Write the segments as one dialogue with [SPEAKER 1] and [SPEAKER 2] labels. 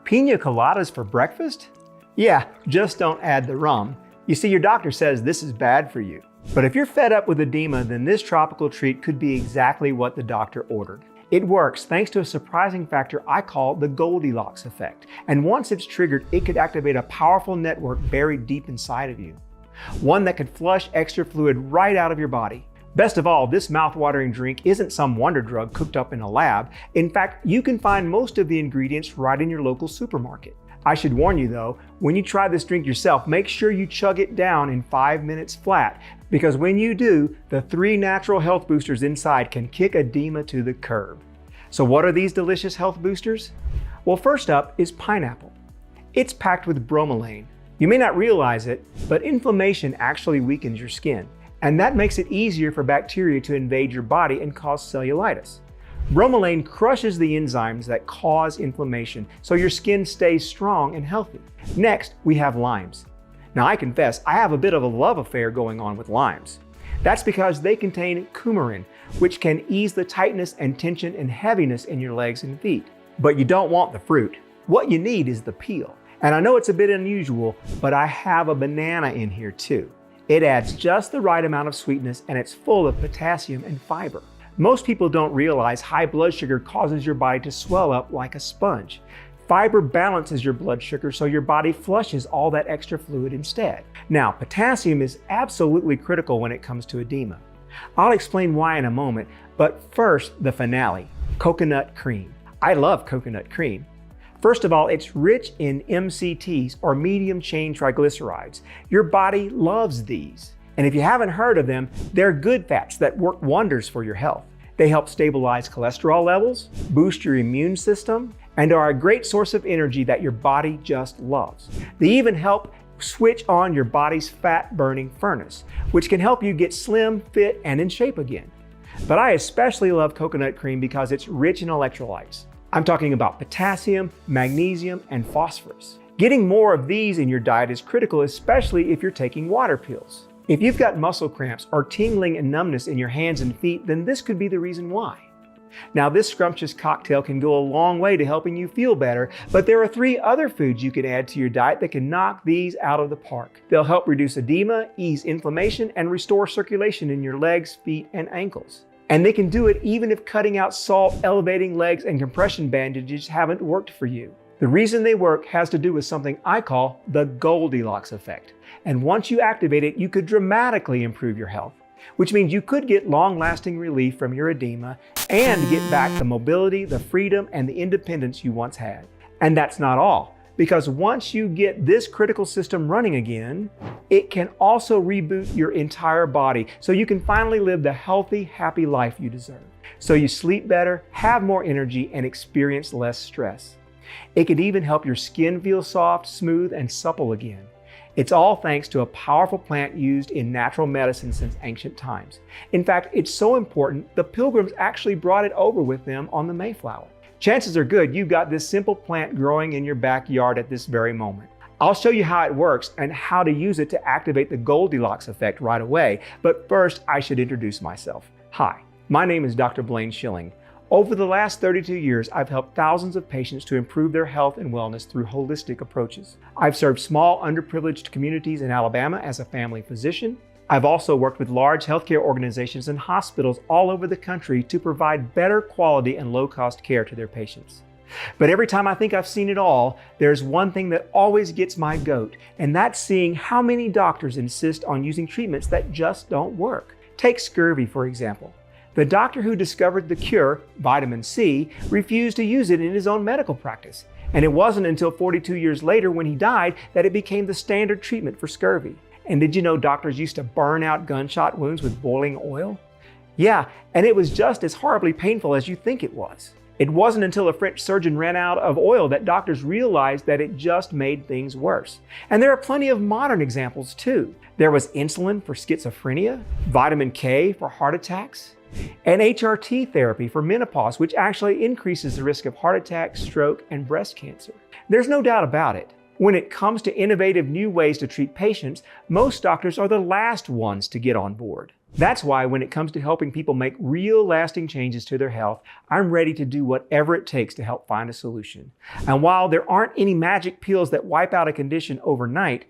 [SPEAKER 1] Pina coladas for breakfast? Yeah, just don't add the rum. You see, your doctor says this is bad for you. But if you're fed up with edema, then this tropical treat could be exactly what the doctor ordered. It works thanks to a surprising factor I call the Goldilocks effect. And once it's triggered, it could activate a powerful network buried deep inside of you. One that could flush extra fluid right out of your body. Best of all, this mouth-watering drink isn't some wonder drug cooked up in a lab. In fact, you can find most of the ingredients right in your local supermarket. I should warn you though, when you try this drink yourself, make sure you chug it down in 5 minutes flat, because when you do, the 3 natural health boosters inside can kick edema to the curb. So what are these delicious health boosters? Well, first up is pineapple. It's packed with bromelain. You may not realize it, but inflammation actually weakens your skin, and that makes it easier for bacteria to invade your body and cause cellulitis. Bromelain crushes the enzymes that cause inflammation, so your skin stays strong and healthy. Next, we have limes. Now I confess, I have a bit of a love affair going on with limes. That's because they contain coumarin, which can ease the tightness and tension and heaviness in your legs and feet. But you don't want the fruit. What you need is the peel. And I know it's a bit unusual, but I have a banana in here too. It adds just the right amount of sweetness, and it's full of potassium and fiber. Most people don't realize high blood sugar causes your body to swell up like a sponge. Fiber balances your blood sugar so your body flushes all that extra fluid instead. Now, potassium is absolutely critical when it comes to edema. I'll explain why in a moment, but first, the finale, coconut cream. I love coconut cream. First of all, it's rich in MCTs, or medium chain triglycerides. Your body loves these. And if you haven't heard of them, they're good fats that work wonders for your health. They help stabilize cholesterol levels, boost your immune system, and are a great source of energy that your body just loves. They even help switch on your body's fat-burning furnace, which can help you get slim, fit, and in shape again. But I especially love coconut cream because it's rich in electrolytes. I'm talking about potassium, magnesium, and phosphorus. Getting more of these in your diet is critical, especially if you're taking water pills. If you've got muscle cramps or tingling and numbness in your hands and feet, then this could be the reason why. Now, this scrumptious cocktail can go a long way to helping you feel better, but there are 3 other foods you can add to your diet that can knock these out of the park. They'll help reduce edema, ease inflammation, and restore circulation in your legs, feet, and ankles. And they can do it even if cutting out salt, elevating legs, and compression bandages haven't worked for you. The reason they work has to do with something I call the Goldilocks effect. And once you activate it, you could dramatically improve your health, which means you could get long-lasting relief from your edema and get back the mobility, the freedom, and the independence you once had. And that's not all, because once you get this critical system running again, it can also reboot your entire body so you can finally live the healthy, happy life you deserve. So you sleep better, have more energy, and experience less stress. It could even help your skin feel soft, smooth, and supple again. It's all thanks to a powerful plant used in natural medicine since ancient times. In fact, it's so important, the Pilgrims actually brought it over with them on the Mayflower. Chances are good you've got this simple plant growing in your backyard at this very moment. I'll show you how it works and how to use it to activate the Goldilocks effect right away, but first I should introduce myself. Hi, my name is Dr. Blaine Schilling. Over the last 32 years, I've helped thousands of patients to improve their health and wellness through holistic approaches. I've served small, underprivileged communities in Alabama as a family physician. I've also worked with large healthcare organizations and hospitals all over the country to provide better quality and low-cost care to their patients. But every time I think I've seen it all, there's one thing that always gets my goat, and that's seeing how many doctors insist on using treatments that just don't work. Take scurvy, for example. The doctor who discovered the cure, vitamin C, refused to use it in his own medical practice. And it wasn't until 42 years later when he died that it became the standard treatment for scurvy. And did you know doctors used to burn out gunshot wounds with boiling oil? Yeah, and it was just as horribly painful as you think it was. It wasn't until a French surgeon ran out of oil that doctors realized that it just made things worse. And there are plenty of modern examples too. There was insulin for schizophrenia, vitamin K for heart attacks, and HRT therapy for menopause, which actually increases the risk of heart attack, stroke, and breast cancer. There's no doubt about it. When it comes to innovative new ways to treat patients, most doctors are the last ones to get on board. That's why when it comes to helping people make real lasting changes to their health, I'm ready to do whatever it takes to help find a solution. And while there aren't any magic pills that wipe out a condition overnight,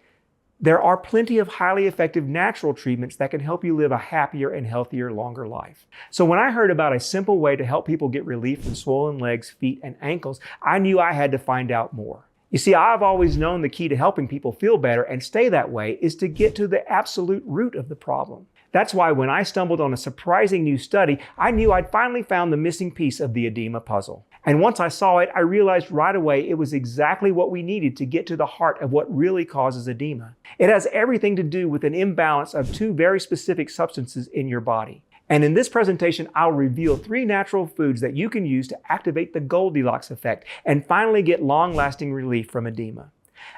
[SPEAKER 1] there are plenty of highly effective natural treatments that can help you live a happier and healthier, longer life. So when I heard about a simple way to help people get relief from swollen legs, feet, and ankles, I knew I had to find out more. You see, I've always known the key to helping people feel better and stay that way is to get to the absolute root of the problem. That's why when I stumbled on a surprising new study, I knew I'd finally found the missing piece of the edema puzzle. And once I saw it, I realized right away it was exactly what we needed to get to the heart of what really causes edema. It has everything to do with an imbalance of two very specific substances in your body. And in this presentation, I'll reveal 3 natural foods that you can use to activate the Goldilocks effect and finally get long-lasting relief from edema.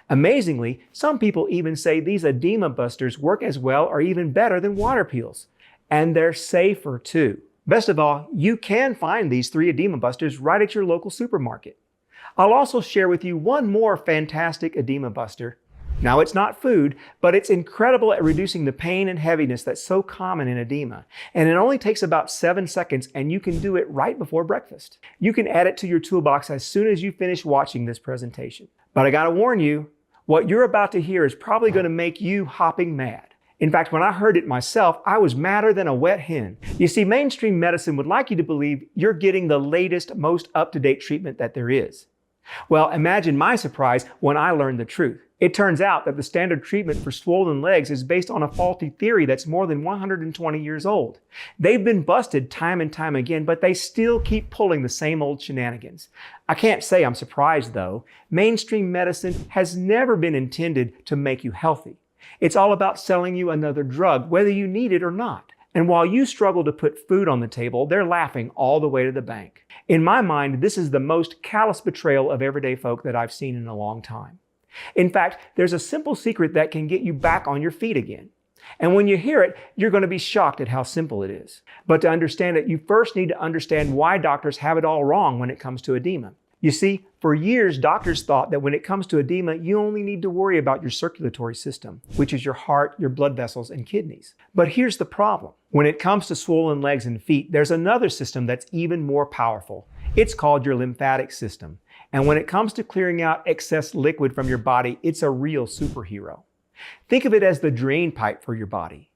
[SPEAKER 1] Amazingly, some people even say these edema busters work as well or even better than water pills. And they're safer too. Best of all, you can find these 3 edema busters right at your local supermarket. I'll also share with you one more fantastic edema buster. Now, it's not food, but it's incredible at reducing the pain and heaviness that's so common in edema. And it only takes about 7 seconds, and you can do it right before breakfast. You can add it to your toolbox as soon as you finish watching this presentation. But I gotta warn you, what you're about to hear is probably gonna make you hopping mad. In fact, when I heard it myself, I was madder than a wet hen. You see, mainstream medicine would like you to believe you're getting the latest, most up-to-date treatment that there is. Well, imagine my surprise when I learned the truth. It turns out that the standard treatment for swollen legs is based on a faulty theory that's more than 120 years old. They've been busted time and time again, but they still keep pulling the same old shenanigans. I can't say I'm surprised though. Mainstream medicine has never been intended to make you healthy. It's all about selling you another drug, whether you need it or not. And while you struggle to put food on the table, they're laughing all the way to the bank. In my mind, this is the most callous betrayal of everyday folk that I've seen in a long time. In fact, there's a simple secret that can get you back on your feet again. And when you hear it, you're going to be shocked at how simple it is. But to understand it, you first need to understand why doctors have it all wrong when it comes to edema. You see, for years, doctors thought that when it comes to edema, you only need to worry about your circulatory system, which is your heart, your blood vessels, and kidneys. But here's the problem. When it comes to swollen legs and feet, there's another system that's even more powerful. It's called your lymphatic system. And when it comes to clearing out excess liquid from your body, it's a real superhero. Think of it as the drain pipe for your body.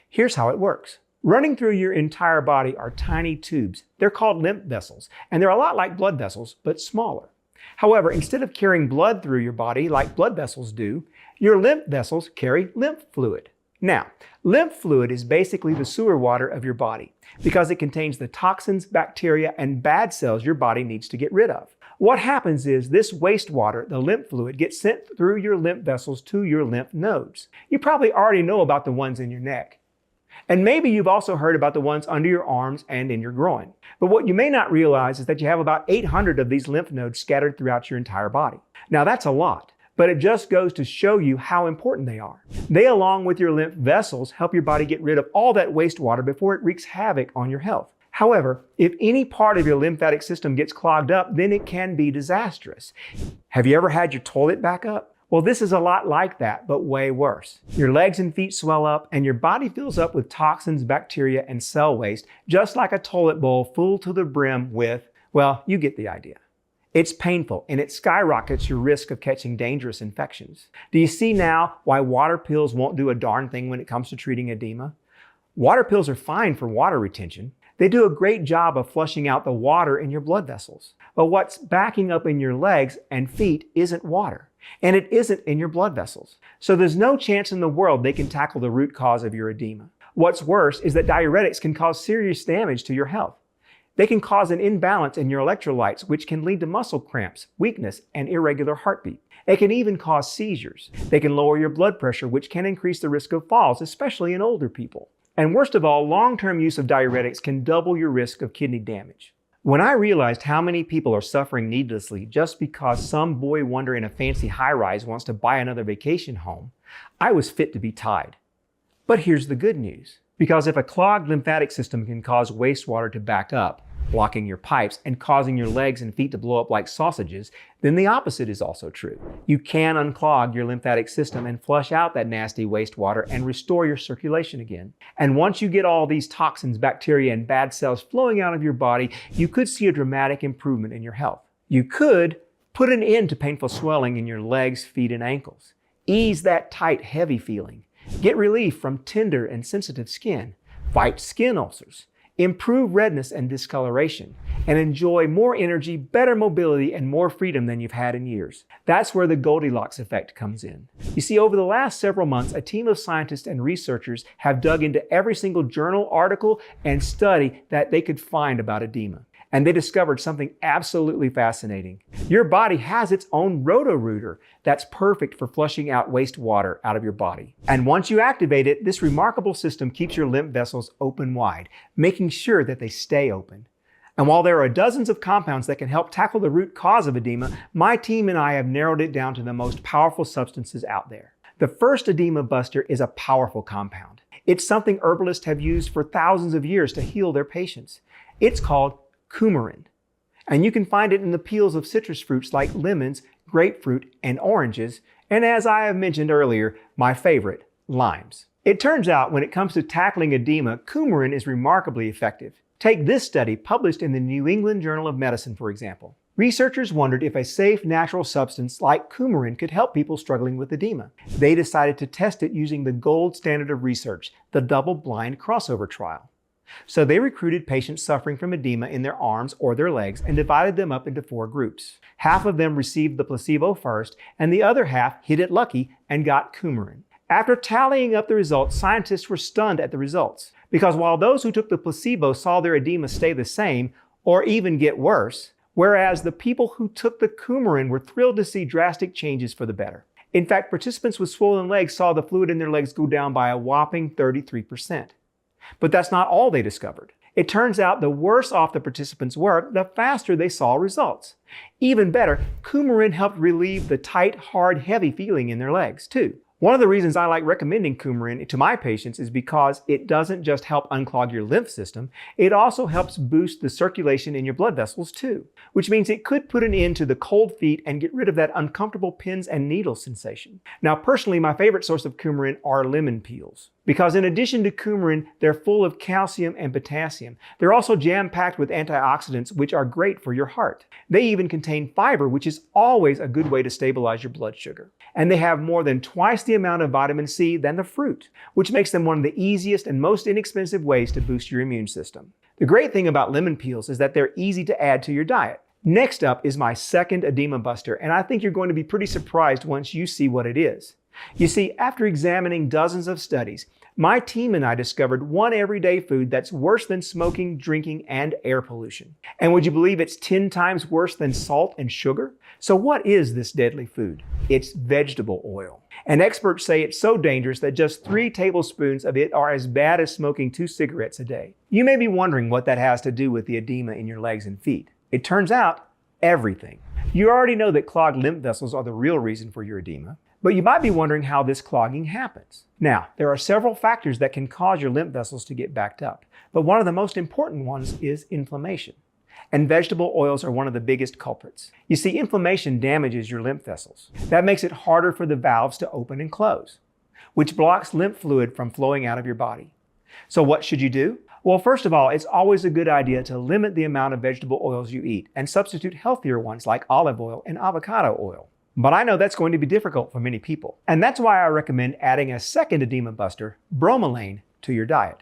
[SPEAKER 1] Here's how it works. Running through your entire body are tiny tubes. They're called lymph vessels, and they're a lot like blood vessels, but smaller. However, instead of carrying blood through your body like blood vessels do, your lymph vessels carry lymph fluid. Now, lymph fluid is basically the sewer water of your body because it contains the toxins, bacteria, and bad cells your body needs to get rid of. What happens is this wastewater, the lymph fluid, gets sent through your lymph vessels to your lymph nodes. You probably already know about the ones in your neck. And maybe you've also heard about the ones under your arms and in your groin. But what you may not realize is that you have about 800 of these lymph nodes scattered throughout your entire body. Now that's a lot, but it just goes to show you how important they are. They, along with your lymph vessels, help your body get rid of all that wastewater before it wreaks havoc on your health. However, if any part of your lymphatic system gets clogged up, then it can be disastrous. Have you ever had your toilet back up? Well, this is a lot like that, but way worse. Your legs and feet swell up, and your body fills up with toxins, bacteria, and cell waste, just like a toilet bowl full to the brim with, well, you get the idea. It's painful, and it skyrockets your risk of catching dangerous infections. Do you see now why water pills won't do a darn thing when it comes to treating edema? Water pills are fine for water retention. They do a great job of flushing out the water in your blood vessels. But what's backing up in your legs and feet isn't water. And it isn't in your blood vessels. So there's no chance in the world they can tackle the root cause of your edema. What's worse is that diuretics can cause serious damage to your health. They can cause an imbalance in your electrolytes, which can lead to muscle cramps, weakness, and irregular heartbeat. It can even cause seizures. They can lower your blood pressure, which can increase the risk of falls, especially in older people. And worst of all, long-term use of diuretics can double your risk of kidney damage. When I realized how many people are suffering needlessly just because some boy wonder in a fancy high-rise wants to buy another vacation home, I was fit to be tied. But here's the good news. Because if a clogged lymphatic system can cause wastewater to back up, blocking your pipes and causing your legs and feet to blow up like sausages, then the opposite is also true. You can unclog your lymphatic system and flush out that nasty wastewater and restore your circulation again. And once you get all these toxins, bacteria, and bad cells flowing out of your body, you could see a dramatic improvement in your health. You could put an end to painful swelling in your legs, feet, and ankles. Ease that tight, heavy feeling. Get relief from tender and sensitive skin. Fight skin ulcers. Improve redness and discoloration, and enjoy more energy, better mobility, and more freedom than you've had in years. That's where the Goldilocks effect comes in. You see, over the last several months, a team of scientists and researchers have dug into every single journal, article, and study that they could find about edema. And they discovered something absolutely fascinating. Your body has its own roto-rooter that's perfect for flushing out wastewater out of your body. And once you activate it, this remarkable system keeps your lymph vessels open wide, making sure that they stay open. And while there are dozens of compounds that can help tackle the root cause of edema, my team and I have narrowed it down to the most powerful substances out there. The first edema buster is a powerful compound. It's something herbalists have used for thousands of years to heal their patients. It's called coumarin, and you can find it in the peels of citrus fruits like lemons, grapefruit, and oranges, and as I have mentioned earlier, my favorite, limes. It turns out when it comes to tackling edema, coumarin is remarkably effective. Take this study published in the New England Journal of Medicine, for example. Researchers wondered if a safe natural substance like coumarin could help people struggling with edema. They decided to test it using the gold standard of research, the double-blind crossover trial. So they recruited patients suffering from edema in their arms or their legs and divided them up into 4 groups. Half of them received the placebo first, and the other half hit it lucky and got coumarin. After tallying up the results, scientists were stunned at the results, because while those who took the placebo saw their edema stay the same or even get worse, whereas the people who took the coumarin were thrilled to see drastic changes for the better. In fact, participants with swollen legs saw the fluid in their legs go down by a whopping 33%. But that's not all they discovered. It turns out the worse off the participants were, the faster they saw results. Even better, coumarin helped relieve the tight, hard, heavy feeling in their legs, too. One of the reasons I like recommending coumarin to my patients is because it doesn't just help unclog your lymph system, it also helps boost the circulation in your blood vessels too, which means it could put an end to the cold feet and get rid of that uncomfortable pins and needles sensation. Now, personally, my favorite source of coumarin are lemon peels, because in addition to coumarin, they're full of calcium and potassium. They're also jam-packed with antioxidants, which are great for your heart. They even contain fiber, which is always a good way to stabilize your blood sugar. And they have more than twice the amount of vitamin C than the fruit, which makes them one of the easiest and most inexpensive ways to boost your immune system. The great thing about lemon peels is that they're easy to add to your diet. Next up is my second edema buster, and I think you're going to be pretty surprised once you see what it is. You see, after examining dozens of studies, my team and I discovered one everyday food that's worse than smoking, drinking, and air pollution. And would you believe it's 10 times worse than salt and sugar? So what is this deadly food? It's vegetable oil. And experts say it's so dangerous that just 3 tablespoons of it are as bad as smoking 2 cigarettes a day. You may be wondering what that has to do with the edema in your legs and feet. It turns out, everything. You already know that clogged lymph vessels are the real reason for your edema. But you might be wondering how this clogging happens. Now, there are several factors that can cause your lymph vessels to get backed up, but one of the most important ones is inflammation. And vegetable oils are one of the biggest culprits. You see, inflammation damages your lymph vessels. That makes it harder for the valves to open and close, which blocks lymph fluid from flowing out of your body. So what should you do? Well, first of all, it's always a good idea to limit the amount of vegetable oils you eat and substitute healthier ones like olive oil and avocado oil. But I know that's going to be difficult for many people. And that's why I recommend adding a second edema buster, bromelain, to your diet.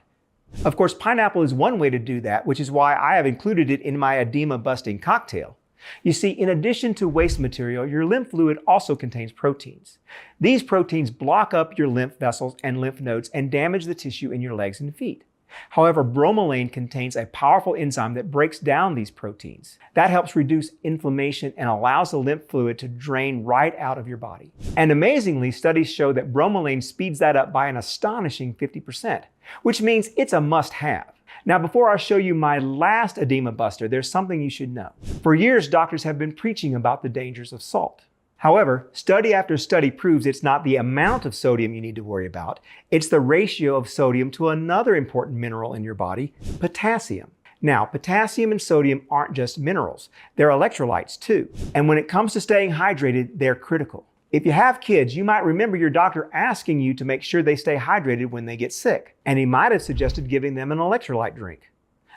[SPEAKER 1] Of course, pineapple is one way to do that, which is why I have included it in my edema-busting cocktail. You see, in addition to waste material, your lymph fluid also contains proteins. These proteins block up your lymph vessels and lymph nodes and damage the tissue in your legs and feet. However, bromelain contains a powerful enzyme that breaks down these proteins. That helps reduce inflammation and allows the lymph fluid to drain right out of your body. And amazingly, studies show that bromelain speeds that up by an astonishing 50%, which means it's a must-have. Now, before I show you my last edema buster, there's something you should know. For years, doctors have been preaching about the dangers of salt. However, study after study proves it's not the amount of sodium you need to worry about, it's the ratio of sodium to another important mineral in your body, potassium. Now, potassium and sodium aren't just minerals, they're electrolytes too. And when it comes to staying hydrated, they're critical. If you have kids, you might remember your doctor asking you to make sure they stay hydrated when they get sick, and he might have suggested giving them an electrolyte drink.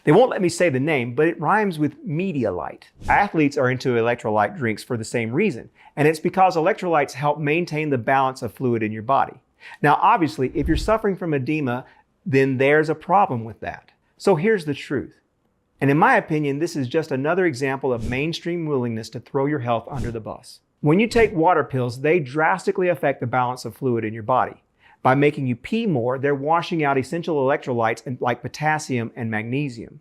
[SPEAKER 1] They won't let me say the name, but it rhymes with Medialyte. Athletes are into electrolyte drinks for the same reason, and it's because electrolytes help maintain the balance of fluid in your body. Now, obviously, if you're suffering from edema, then there's a problem with that. So here's the truth. And in my opinion, this is just another example of mainstream willingness to throw your health under the bus. When you take water pills, they drastically affect the balance of fluid in your body. By making you pee more, they're washing out essential electrolytes like potassium and magnesium.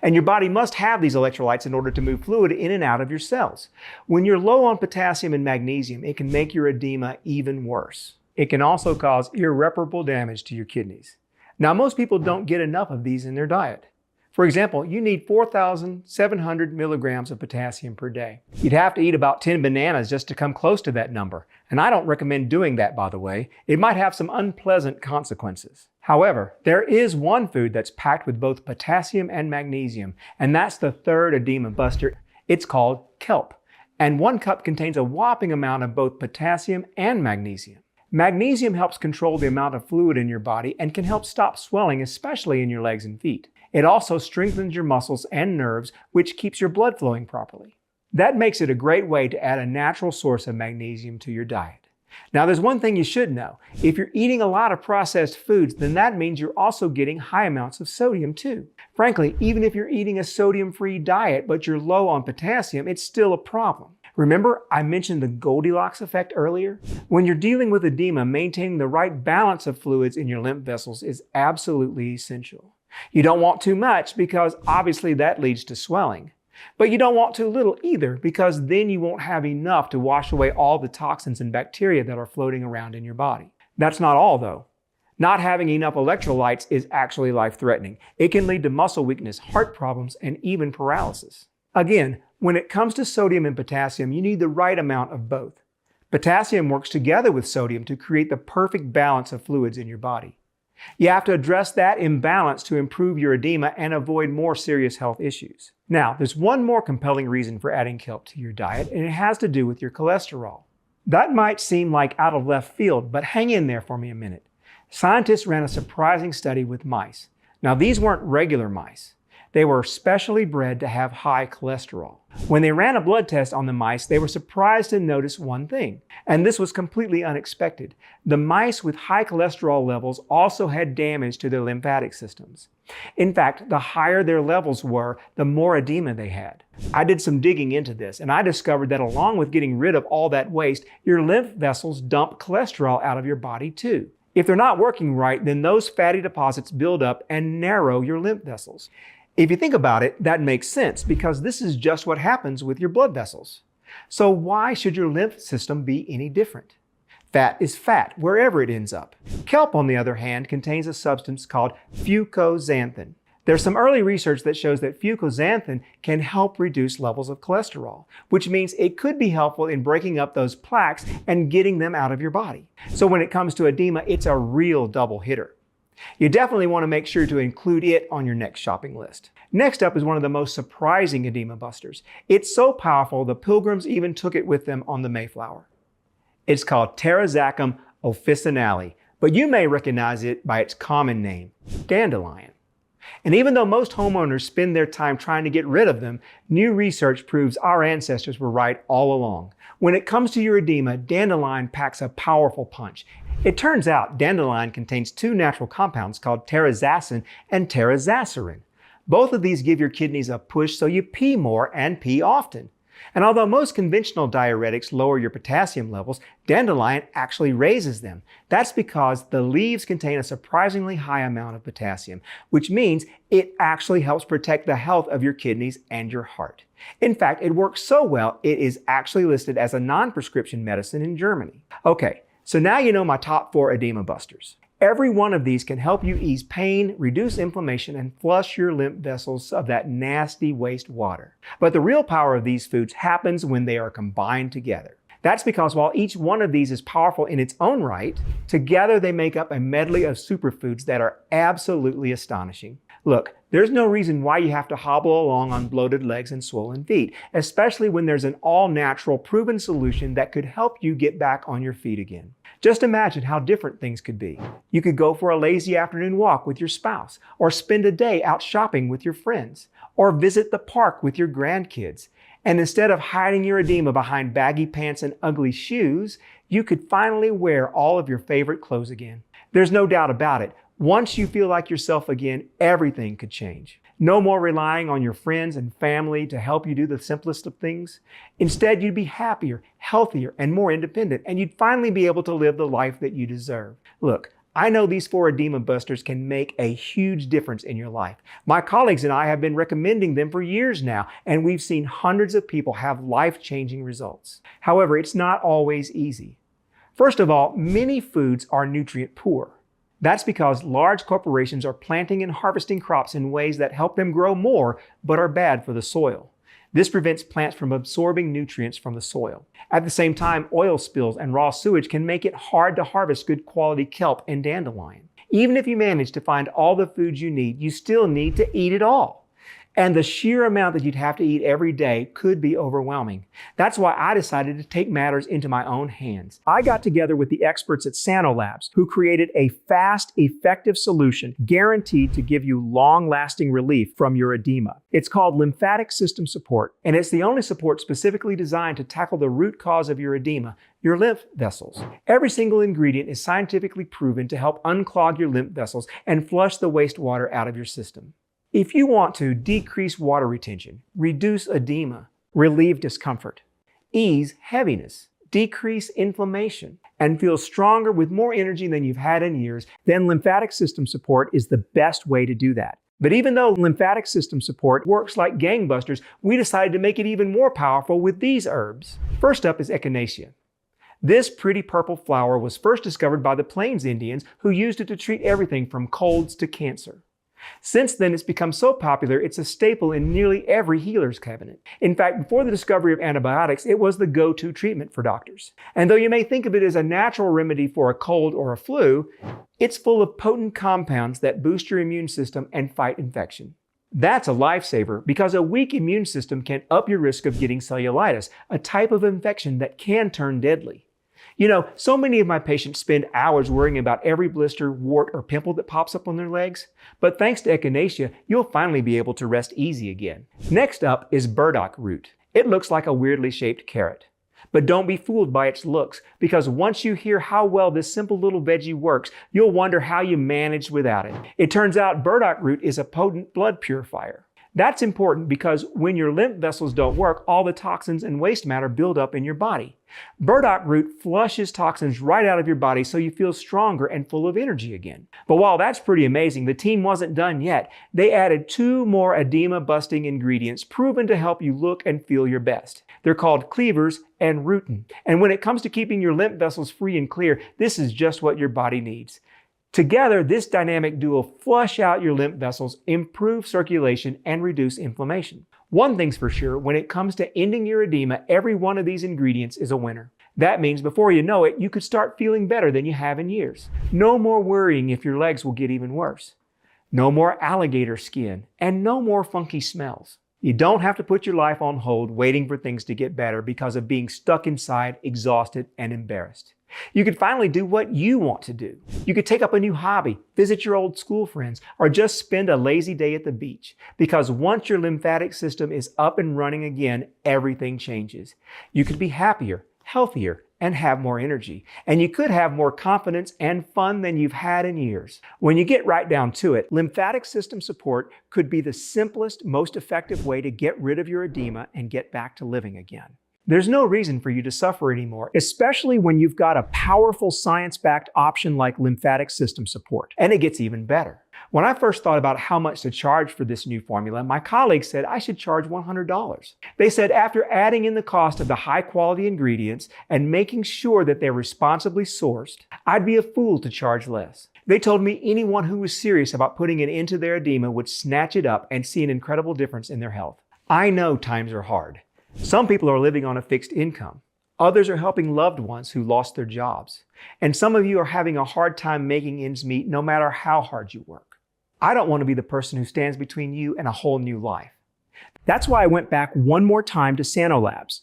[SPEAKER 1] And your body must have these electrolytes in order to move fluid in and out of your cells. When you're low on potassium and magnesium, it can make your edema even worse. It can also cause irreparable damage to your kidneys. Now, most people don't get enough of these in their diet. For example, you need 4,700 milligrams of potassium per day. You'd have to eat about 10 bananas just to come close to that number. And I don't recommend doing that, by the way. It might have some unpleasant consequences. However, there is one food that's packed with both potassium and magnesium, and that's the third edema buster. It's called kelp. And 1 cup contains a whopping amount of both potassium and magnesium. Magnesium helps control the amount of fluid in your body and can help stop swelling, especially in your legs and feet. It also strengthens your muscles and nerves, which keeps your blood flowing properly. That makes it a great way to add a natural source of magnesium to your diet. Now, there's one thing you should know. If you're eating a lot of processed foods, then that means you're also getting high amounts of sodium too. Frankly, even if you're eating a sodium-free diet, but you're low on potassium, it's still a problem. Remember, I mentioned the Goldilocks effect earlier? When you're dealing with edema, maintaining the right balance of fluids in your lymph vessels is absolutely essential. You don't want too much because obviously that leads to swelling. But you don't want too little either because then you won't have enough to wash away all the toxins and bacteria that are floating around in your body. That's not all though. Not having enough electrolytes is actually life-threatening. It can lead to muscle weakness, heart problems, and even paralysis. Again, when it comes to sodium and potassium, you need the right amount of both. Potassium works together with sodium to create the perfect balance of fluids in your body. You have to address that imbalance to improve your edema and avoid more serious health issues. Now, there's one more compelling reason for adding kelp to your diet, and it has to do with your cholesterol. That might seem like out of left field, but hang in there for me a minute. Scientists ran a surprising study with mice. Now, these weren't regular mice. They were specially bred to have high cholesterol. When they ran a blood test on the mice, they were surprised to notice one thing, and this was completely unexpected. The mice with high cholesterol levels also had damage to their lymphatic systems. In fact, the higher their levels were, the more edema they had. I did some digging into this, and I discovered that along with getting rid of all that waste, your lymph vessels dump cholesterol out of your body too. If they're not working right, then those fatty deposits build up and narrow your lymph vessels. If you think about it, that makes sense because this is just what happens with your blood vessels. So why should your lymph system be any different? Fat is fat wherever it ends up. Kelp, on the other hand, contains a substance called fucoxanthin. There's some early research that shows that fucoxanthin can help reduce levels of cholesterol, which means it could be helpful in breaking up those plaques and getting them out of your body. So when it comes to edema, it's a real double hitter. You definitely want to make sure to include it on your next shopping list. Next up is one of the most surprising edema busters. It's so powerful, the Pilgrims even took it with them on the Mayflower. It's called Tarazacum officinale, but you may recognize it by its common name, dandelion. And even though most homeowners spend their time trying to get rid of them, new research proves our ancestors were right all along. When it comes to your edema, dandelion packs a powerful punch. It turns out dandelion contains 2 natural compounds called tarazacin and tarazacerin. Both of these give your kidneys a push so you pee more and pee often. And although most conventional diuretics lower your potassium levels, dandelion actually raises them. That's because the leaves contain a surprisingly high amount of potassium, which means it actually helps protect the health of your kidneys and your heart. In fact, it works so well, it is actually listed as a non-prescription medicine in Germany. Okay, so now you know my top 4 edema busters. Every one of these can help you ease pain, reduce inflammation, and flush your lymph vessels of that nasty waste water. But the real power of these foods happens when they are combined together. That's because while each one of these is powerful in its own right, together they make up a medley of superfoods that are absolutely astonishing. Look, There's no reason why you have to hobble along on bloated legs and swollen feet, especially when there's an all-natural, proven solution that could help you get back on your feet again. Just imagine how different things could be. You could go for a lazy afternoon walk with your spouse, or spend a day out shopping with your friends, or visit the park with your grandkids. And instead of hiding your edema behind baggy pants and ugly shoes, you could finally wear all of your favorite clothes again. There's no doubt about it. Once you feel like yourself again, everything could change. No more relying on your friends and family to help you do the simplest of things. Instead, you'd be happier, healthier, and more independent, and you'd finally be able to live the life that you deserve. Look, I know these 4 edema busters can make a huge difference in your life. My colleagues and I have been recommending them for years now, and we've seen hundreds of people have life-changing results. However, it's not always easy. First of all, many foods are nutrient poor. That's because large corporations are planting and harvesting crops in ways that help them grow more, but are bad for the soil. This prevents plants from absorbing nutrients from the soil. At the same time, oil spills and raw sewage can make it hard to harvest good quality kelp and dandelion. Even if you manage to find all the foods you need, you still need to eat it all. And the sheer amount that you'd have to eat every day could be overwhelming. That's why I decided to take matters into my own hands. I got together with the experts at Sanolabs, who created a fast, effective solution guaranteed to give you long-lasting relief from your edema. It's called Lymphatic System Support, and it's the only support specifically designed to tackle the root cause of your edema, your lymph vessels. Every single ingredient is scientifically proven to help unclog your lymph vessels and flush the wastewater out of your system. If you want to decrease water retention, reduce edema, relieve discomfort, ease heaviness, decrease inflammation, and feel stronger with more energy than you've had in years, then lymphatic system support is the best way to do that. But even though lymphatic system support works like gangbusters, we decided to make it even more powerful with these herbs. First up is echinacea. This pretty purple flower was first discovered by the Plains Indians, who used it to treat everything from colds to cancer. Since then, it's become so popular, it's a staple in nearly every healer's cabinet. In fact, before the discovery of antibiotics, it was the go-to treatment for doctors. And though you may think of it as a natural remedy for a cold or a flu, it's full of potent compounds that boost your immune system and fight infection. That's a lifesaver because a weak immune system can up your risk of getting cellulitis, a type of infection that can turn deadly. You know, so many of my patients spend hours worrying about every blister, wart, or pimple that pops up on their legs. But thanks to echinacea, you'll finally be able to rest easy again. Next up is burdock root. It looks like a weirdly shaped carrot. But don't be fooled by its looks, because once you hear how well this simple little veggie works, you'll wonder how you managed without it. It turns out burdock root is a potent blood purifier. That's important because when your lymph vessels don't work, all the toxins and waste matter build up in your body. Burdock root flushes toxins right out of your body so you feel stronger and full of energy again. But while that's pretty amazing, the team wasn't done yet. They added 2 more edema-busting ingredients proven to help you look and feel your best. They're called cleavers and rutin. And when it comes to keeping your lymph vessels free and clear, this is just what your body needs. Together, this dynamic duo flush out your lymph vessels, improve circulation, and reduce inflammation. One thing's for sure, when it comes to ending your edema, every one of these ingredients is a winner. That means before you know it, you could start feeling better than you have in years. No more worrying if your legs will get even worse. No more alligator skin, and no more funky smells. You don't have to put your life on hold waiting for things to get better because of being stuck inside, exhausted, and embarrassed. You could finally do what you want to do. You could take up a new hobby, visit your old school friends, or just spend a lazy day at the beach. Because once your lymphatic system is up and running again, everything changes. You could be happier, healthier, and have more energy. And you could have more confidence and fun than you've had in years. When you get right down to it, lymphatic system support could be the simplest, most effective way to get rid of your edema and get back to living again. There's no reason for you to suffer anymore, especially when you've got a powerful science-backed option like lymphatic system support. And it gets even better. When I first thought about how much to charge for this new formula, my colleagues said I should charge $100. They said after adding in the cost of the high-quality ingredients and making sure that they're responsibly sourced, I'd be a fool to charge less. They told me anyone who was serious about putting an end to their edema would snatch it up and see an incredible difference in their health. I know times are hard. Some people are living on a fixed income. Others are helping loved ones who lost their jobs. And some of you are having a hard time making ends meet no matter how hard you work. I don't want to be the person who stands between you and a whole new life. That's why I went back one more time to Sanolabs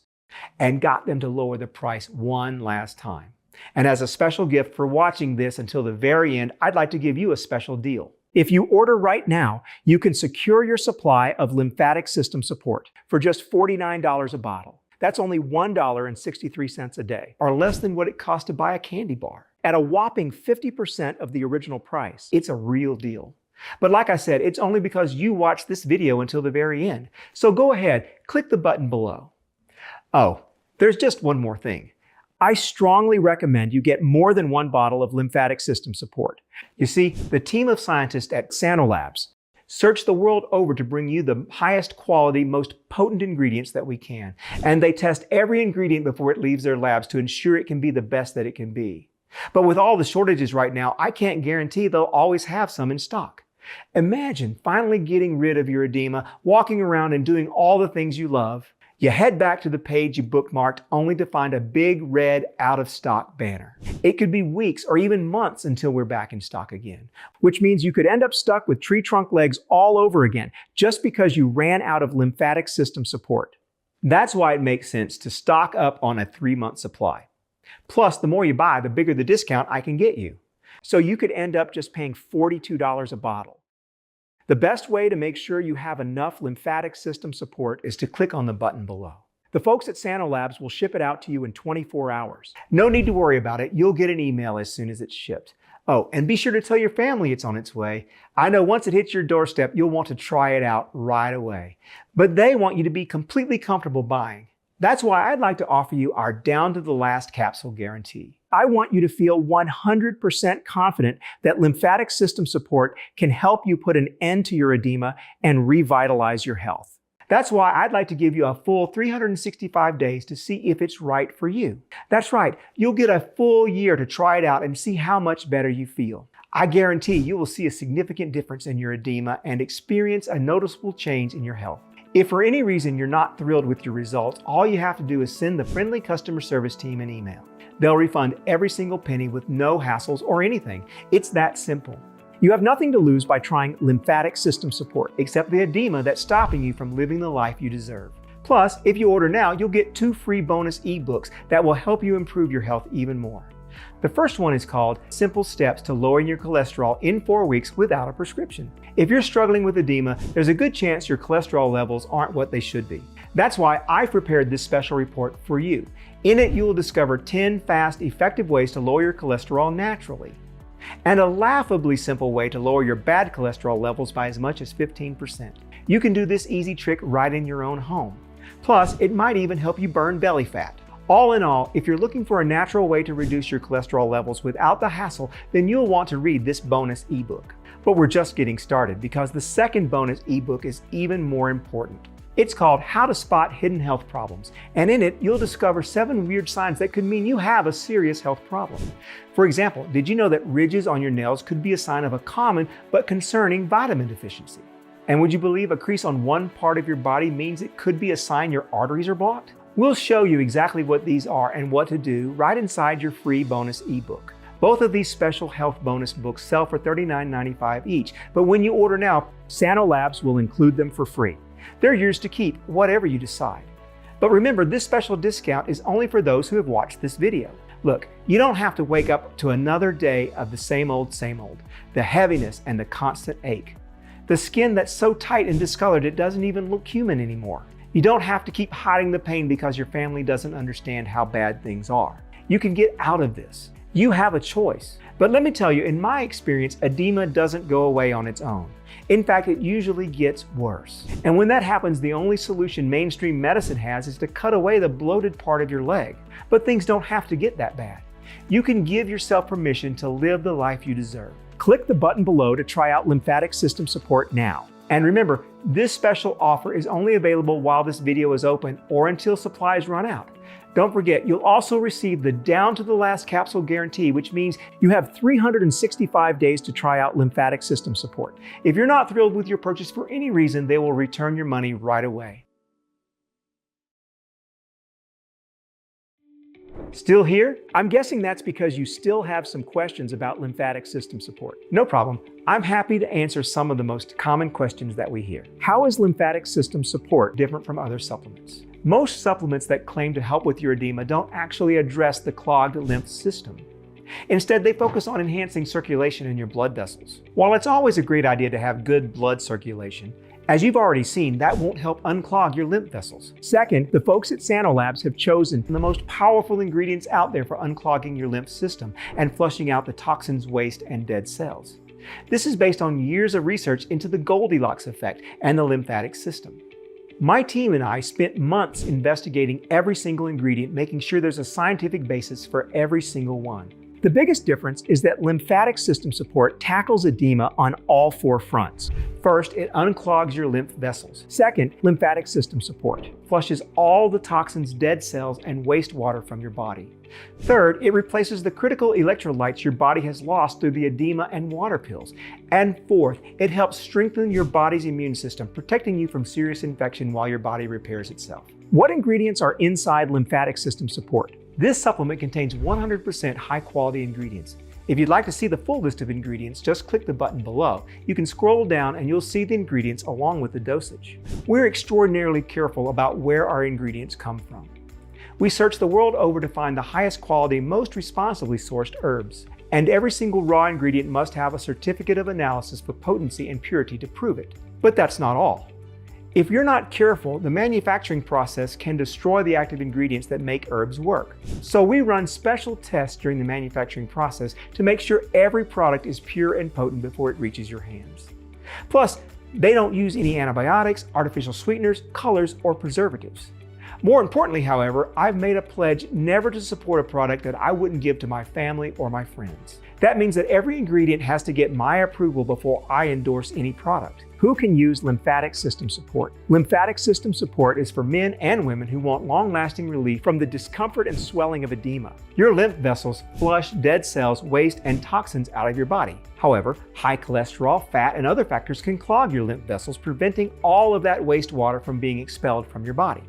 [SPEAKER 1] and got them to lower the price one last time. And as a special gift for watching this until the very end, I'd like to give you a special deal. If you order right now, you can secure your supply of lymphatic system support for just $49 a bottle. That's only $1.63 a day, or less than what it costs to buy a candy bar. At a whopping 50% of the original price, it's a real deal. But like I said, it's only because you watched this video until the very end. So go ahead, click the button below. Oh, there's just one more thing. I strongly recommend you get more than one bottle of lymphatic system support. You see, the team of scientists at Sanolabs search the world over to bring you the highest quality, most potent ingredients that we can. And they test every ingredient before it leaves their labs to ensure it can be the best that it can be. But with all the shortages right now, I can't guarantee they'll always have some in stock. Imagine finally getting rid of your edema, walking around and doing all the things you love. You head back to the page you bookmarked only to find a big red out of stock banner. It could be weeks or even months until we're back in stock again, which means you could end up stuck with tree trunk legs all over again just because you ran out of lymphatic system support. That's why it makes sense to stock up on a 3-month supply. Plus, the more you buy, the bigger the discount I can get you. So you could end up just paying $42 a bottle. The best way to make sure you have enough lymphatic system support is to click on the button below. The folks at Sanolabs will ship it out to you in 24 hours. No need to worry about it. You'll get an email as soon as it's shipped. Oh, and be sure to tell your family it's on its way. I know once it hits your doorstep, you'll want to try it out right away. But they want you to be completely comfortable buying. That's why I'd like to offer you our down to the last capsule guarantee. I want you to feel 100% confident that lymphatic system support can help you put an end to your edema and revitalize your health. That's why I'd like to give you a full 365 days to see if it's right for you. That's right, you'll get a full year to try it out and see how much better you feel. I guarantee you will see a significant difference in your edema and experience a noticeable change in your health. If for any reason you're not thrilled with your results, all you have to do is send the friendly customer service team an email. They'll refund every single penny with no hassles or anything. It's that simple. You have nothing to lose by trying lymphatic system support, except the edema that's stopping you from living the life you deserve. Plus, if you order now, you'll get 2 free bonus ebooks that will help you improve your health even more. The first one is called Simple Steps to Lowering Your Cholesterol in 4 Weeks Without a Prescription. If you're struggling with edema, there's a good chance your cholesterol levels aren't what they should be. That's why I've prepared this special report for you. In it, you will discover 10 fast, effective ways to lower your cholesterol naturally, and a laughably simple way to lower your bad cholesterol levels by as much as 15%. You can do this easy trick right in your own home. Plus, it might even help you burn belly fat. All in all, if you're looking for a natural way to reduce your cholesterol levels without the hassle, then you'll want to read this bonus ebook. But we're just getting started because the second bonus ebook is even more important. It's called How to Spot Hidden Health Problems, and in it, you'll discover 7 weird signs that could mean you have a serious health problem. For example, did you know that ridges on your nails could be a sign of a common but concerning vitamin deficiency? And would you believe a crease on one part of your body means it could be a sign your arteries are blocked? We'll show you exactly what these are and what to do right inside your free bonus ebook. Both of these special health bonus books sell for $39.95 each, but when you order now, Sanolabs will include them for free. They're yours to keep, whatever you decide. But remember, this special discount is only for those who have watched this video. Look, you don't have to wake up to another day of the same old, the heaviness and the constant ache. The skin that's so tight and discolored it doesn't even look human anymore. You don't have to keep hiding the pain because your family doesn't understand how bad things are. You can get out of this. You have a choice. But let me tell you, in my experience, edema doesn't go away on its own. In fact, it usually gets worse. And when that happens, the only solution mainstream medicine has is to cut away the bloated part of your leg. But things don't have to get that bad. You can give yourself permission to live the life you deserve. Click the button below to try out lymphatic system support now. And remember, this special offer is only available while this video is open or until supplies run out. Don't forget, you'll also receive the down to the last capsule guarantee, which means you have 365 days to try out lymphatic system support. If you're not thrilled with your purchase for any reason, they will return your money right away. Still here? I'm guessing that's because you still have some questions about lymphatic system support. No problem. I'm happy to answer some of the most common questions that we hear. How is lymphatic system support different from other supplements? Most supplements that claim to help with your edema don't actually address the clogged lymph system. Instead, they focus on enhancing circulation in your blood vessels. While it's always a great idea to have good blood circulation, as you've already seen, that won't help unclog your lymph vessels. Second, the folks at Sanolabs have chosen the most powerful ingredients out there for unclogging your lymph system and flushing out the toxins, waste, and dead cells. This is based on years of research into the Goldilocks effect and the lymphatic system. My team and I spent months investigating every single ingredient, making sure there's a scientific basis for every single one. The biggest difference is that lymphatic system support tackles edema on all four fronts. First, it unclogs your lymph vessels. Second, lymphatic system support flushes all the toxins, dead cells, and wastewater from your body. Third, it replaces the critical electrolytes your body has lost through the edema and water pills. And fourth, it helps strengthen your body's immune system, protecting you from serious infection while your body repairs itself. What ingredients are inside lymphatic system support? This supplement contains 100% high-quality ingredients. If you'd like to see the full list of ingredients, just click the button below. You can scroll down and you'll see the ingredients along with the dosage. We're extraordinarily careful about where our ingredients come from. We search the world over to find the highest quality, most responsibly sourced herbs. And every single raw ingredient must have a certificate of analysis for potency and purity to prove it. But that's not all. If you're not careful, the manufacturing process can destroy the active ingredients that make herbs work. So we run special tests during the manufacturing process to make sure every product is pure and potent before it reaches your hands. Plus, they don't use any antibiotics, artificial sweeteners, colors, or preservatives. More importantly, however, I've made a pledge never to support a product that I wouldn't give to my family or my friends. That means that every ingredient has to get my approval before I endorse any product. Who can use lymphatic system support? Lymphatic system support is for men and women who want long-lasting relief from the discomfort and swelling of edema. Your lymph vessels flush dead cells, waste, and toxins out of your body. However, high cholesterol, fat, and other factors can clog your lymph vessels, preventing all of that wastewater from being expelled from your body.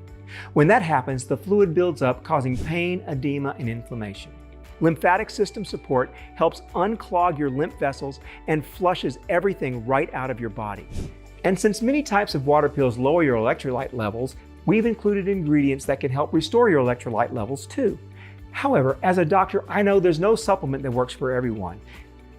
[SPEAKER 1] When that happens, the fluid builds up, causing pain, edema, and inflammation. Lymphatic system support helps unclog your lymph vessels and flushes everything right out of your body. And since many types of water pills lower your electrolyte levels, we've included ingredients that can help restore your electrolyte levels too. However, as a doctor, I know there's no supplement that works for everyone.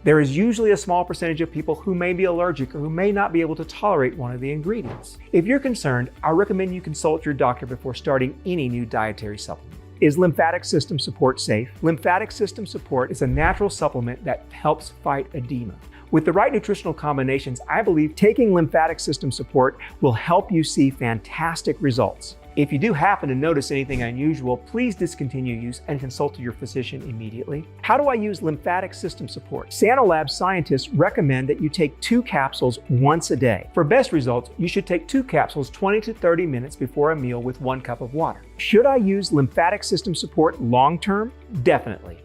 [SPEAKER 1] There is usually a small percentage of people who may be allergic or who may not be able to tolerate one of the ingredients. If you're concerned, I recommend you consult your doctor before starting any new dietary supplement. Is lymphatic system support safe? Lymphatic system support is a natural supplement that helps fight edema. With the right nutritional combinations, I believe taking lymphatic system support will help you see fantastic results. If you do happen to notice anything unusual, please discontinue use and consult your physician immediately. How do I use lymphatic system support? Sanolabs scientists recommend that you take 2 capsules once a day. For best results, you should take 2 capsules 20 to 30 minutes before a meal with 1 cup of water. Should I use lymphatic system support long term? Definitely.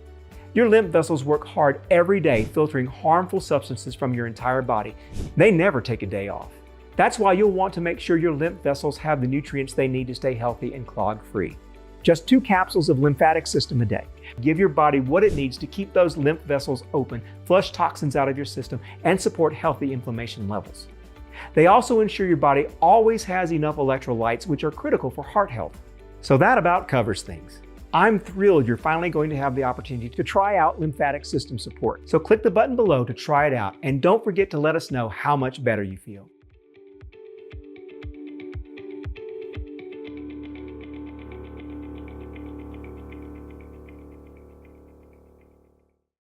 [SPEAKER 1] Your lymph vessels work hard every day filtering harmful substances from your entire body. They never take a day off. That's why you'll want to make sure your lymph vessels have the nutrients they need to stay healthy and clog-free. Just 2 capsules of lymphatic system a day. Give your body what it needs to keep those lymph vessels open, flush toxins out of your system, and support healthy inflammation levels. They also ensure your body always has enough electrolytes, which are critical for heart health. So that about covers things. I'm thrilled you're finally going to have the opportunity to try out lymphatic system support. So click the button below to try it out, and don't forget to let us know how much better you feel.